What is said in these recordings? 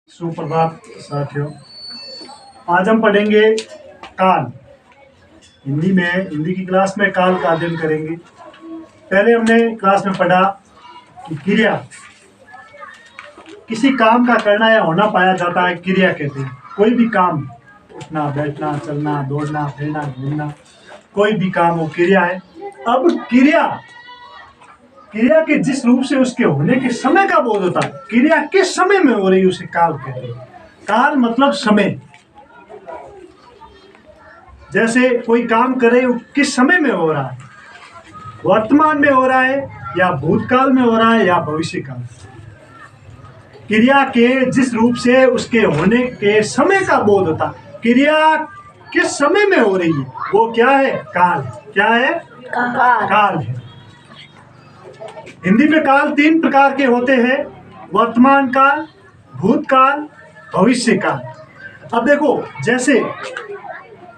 सुप्रभात साथियों। आज हम पढ़ेंगे काल। हिंदी की क्लास में काल का अध्ययन करेंगे। पहले हमने क्लास में पढ़ा कि क्रिया किसी काम का करना या होना पाया जाता है, क्रिया कहते हैं। कोई भी काम, उठना बैठना चलना दौड़ना फिरना घूमना, कोई भी काम हो क्रिया है। अब क्रिया के जिस रूप से उसके होने के समय का बोध होता है, क्रिया किस समय में हो रही है उसे काल कहते हैं। काल मतलब समय। जैसे कोई काम करे किस समय में हो रहा है, वर्तमान में हो रहा है या भूतकाल में हो रहा है या भविष्य काल। क्रिया के जिस रूप से उसके होने के समय का बोध होता, क्रिया किस समय में हो रही है वो क्या है? काल। क्या है? काल है। हिंदी में काल 3 प्रकार के होते हैं: वर्तमान काल, भूतकाल, भविष्य काल। अब देखो, जैसे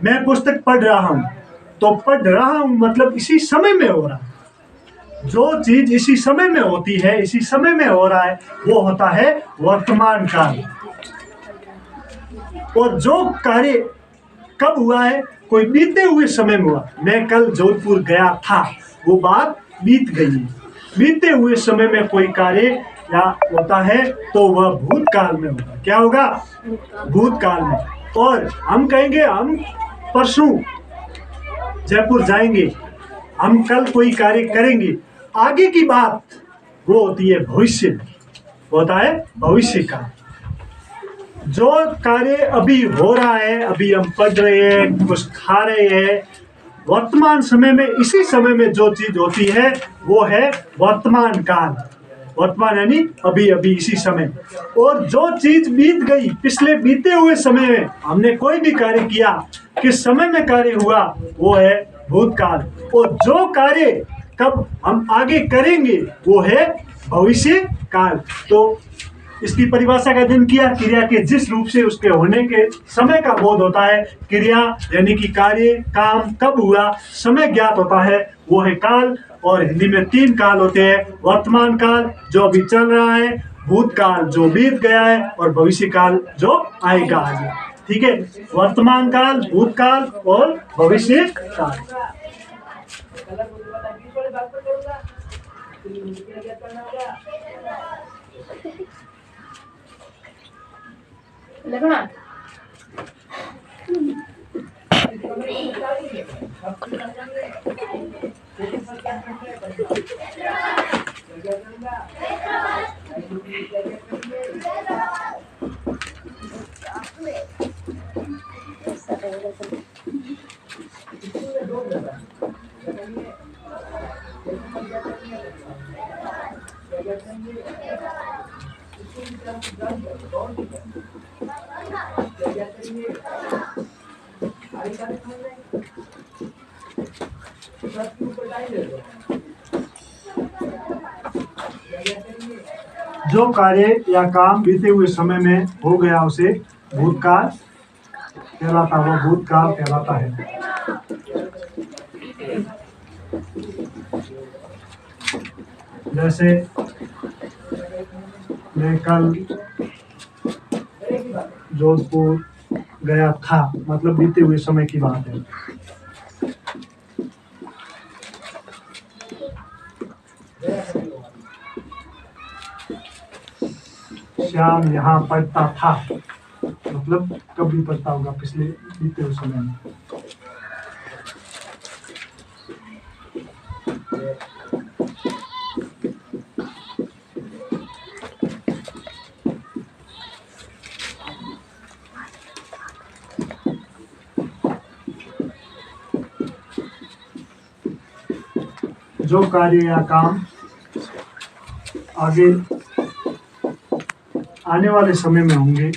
मैं पुस्तक पढ़ रहा हूं, तो पढ़ रहा हूं मतलब इसी समय में हो रहा है। जो चीज इसी समय में होती है, इसी समय में हो रहा है, वो होता है वर्तमान काल। और जो कार्य कब हुआ है, कोई बीते हुए समय में हुआ। मैं कल जोधपुर गया था, वो बात बीत गई। बीते हुए समय में कोई कार्य या होता है तो वह भूतकाल में होगा। क्या होगा? भूतकाल में। और हम कहेंगे हम परसों जयपुर जाएंगे, हम कल कोई कार्य करेंगे, आगे की बात वो होती है भविष्य में, होता है भविष्य का। जो कार्य अभी हो रहा है, अभी हम पढ़ रहे हैं, कुछ खा रहे हैं, वर्तमान समय में इसी समय में जो चीज होती है वो है वर्तमान काल। वर्तमान यानी अभी अभी इसी समय। और जो चीज बीत गई, पिछले बीते हुए समय में हमने कोई भी कार्य किया, किस समय में कार्य हुआ, वो है भूतकाल। और जो कार्य कब हम आगे करेंगे वो है भविष्य काल। तो इसकी परिभाषा का अध्ययन किया। क्रिया के जिस रूप से उसके होने के समय का बोध होता है, क्रिया यानी कि कार्य, काम कब हुआ, समय ज्ञात होता है, वो है काल। और हिंदी में 3 काल होते हैं: वर्तमान काल जो अभी चल रहा है, भूतकाल जो बीत गया है, और भविष्य काल जो आएगा आगे। ठीक है, वर्तमान काल, भूतकाल और भविष्य काल। जो कार्य या काम बीते हुए समय में हो गया उसे भूतकाल कहलाता, वो भूतकाल कहलाता है। जैसे मैं कल जोधपुर गया था, मतलब बीते हुए समय की बात है। श्याम यहाँ पढ़ता था, मतलब कब भी पढ़ता होगा, पिछले बीते हुए समय में। जो कार्य या काम आगे आने वाले समय में होंगे,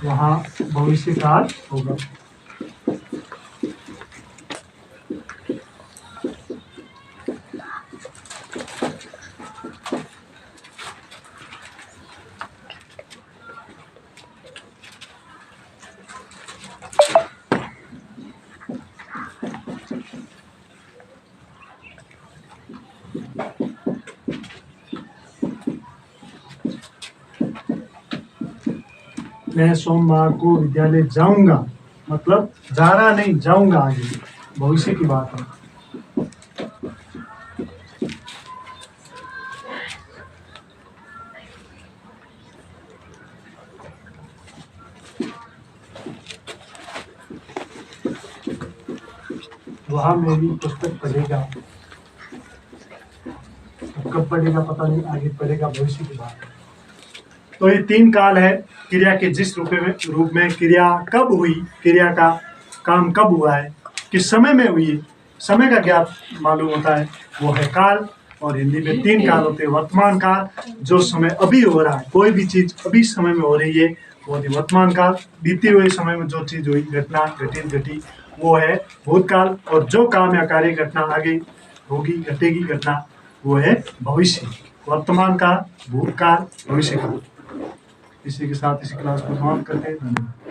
वहाँ भविष्य काल होगा। मैं सोमवार को विद्यालय जाऊंगा, मतलब जा रहा नहीं, जाऊंगा, आगे भविष्य की बात है। वह मेरी पुस्तक पढ़ेगा, कब पढ़ेगा पता नहीं, आगे पढ़ेगा, भविष्य की बात है। तो ये 3 काल है क्रिया के। जिस रूप में क्रिया कब हुई, क्रिया का काम कब हुआ है, किस समय में हुई, समय का ज्ञात मालूम होता है, वो है काल। और हिंदी में 3 काल होते हैं। वर्तमान काल, जो समय अभी हो रहा है, कोई भी चीज अभी समय में हो रही है, वो है वर्तमान काल। बीते हुए समय में जो चीज हुई, घटना घटी, वो है भूतकाल। और जो काम या कार्य घटना आगे होगी, घटेगी घटना, वो है भविष्य। वर्तमान काल, भूतकाल, भविष्य काल। इसी के साथ इस क्लास को समाप्त करते हैं। धन्यवाद।